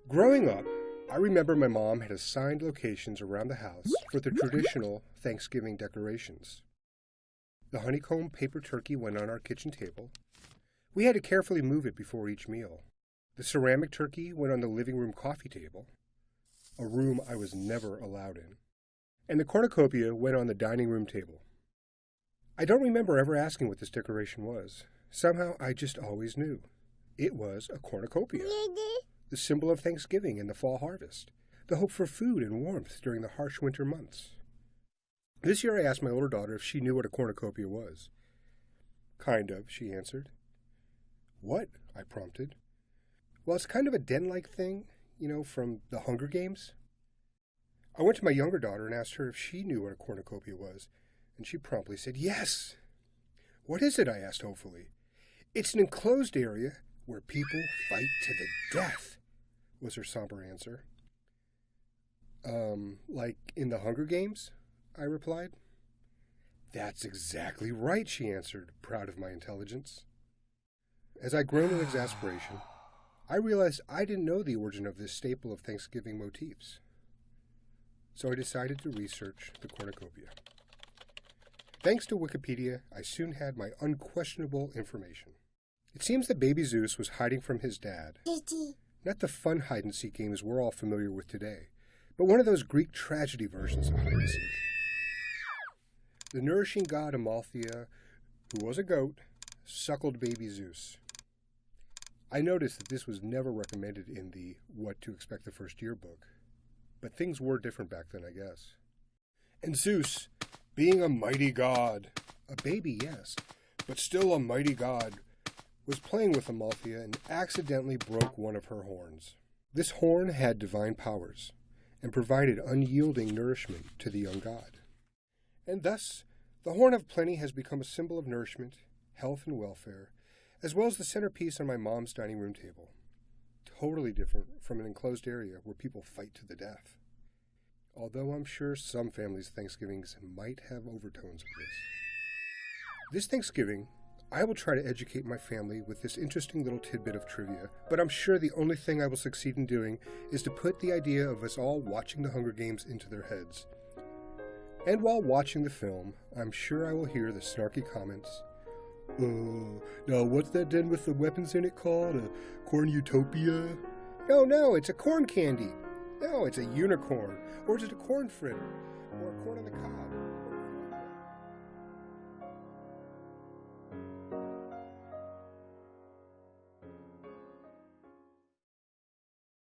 Growing up, I remember my mom had assigned locations around the house for the traditional Thanksgiving decorations. The honeycomb paper turkey went on our kitchen table. We had to carefully move it before each meal. The ceramic turkey went on the living room coffee table, a room I was never allowed in. And the cornucopia went on the dining room table. I don't remember ever asking what this decoration was. Somehow I just always knew. It was a cornucopia, the symbol of Thanksgiving and the fall harvest, the hope for food and warmth during the harsh winter months. This year I asked my older daughter if she knew what a cornucopia was. Kind of, she answered. What? I prompted. Well, it's kind of a den-like thing, from the Hunger Games. I went to my younger daughter and asked her if she knew what a cornucopia was, and she promptly said yes. What is it? I asked hopefully. It's an enclosed area where people fight to the death, was her somber answer. Like in the Hunger Games? I replied. That's exactly right, she answered, proud of my intelligence. As I groaned in exasperation, I realized I didn't know the origin of this staple of Thanksgiving motifs. So I decided to research the cornucopia. Thanks to Wikipedia, I soon had my unquestionable information. It seems that baby Zeus was hiding from his dad. Not the fun hide-and-seek games we're all familiar with today, but one of those Greek tragedy versions of hide-and-seek. The nourishing god Amalthea, who was a goat, suckled baby Zeus. I noticed that this was never recommended in the What to Expect the First Year book, but things were different back then, I guess. And Zeus, being a mighty god, a baby, yes, but still a mighty god, was playing with Amalthea and accidentally broke one of her horns. This horn had divine powers and provided unyielding nourishment to the young god. And thus, the Horn of Plenty has become a symbol of nourishment, health, and welfare, as well as the centerpiece on my mom's dining room table. Totally different from an enclosed area where people fight to the death. Although I'm sure some families' Thanksgivings might have overtones of this. This Thanksgiving, I will try to educate my family with this interesting little tidbit of trivia, but I'm sure the only thing I will succeed in doing is to put the idea of us all watching the Hunger Games into their heads. And while watching the film, I'm sure I will hear the snarky comments. Now what's that den with the weapons in it called? A Cornucopia? No, it's a corn candy. No, it's a unicorn. Or is it a corn fritter? Or a corn on the cob?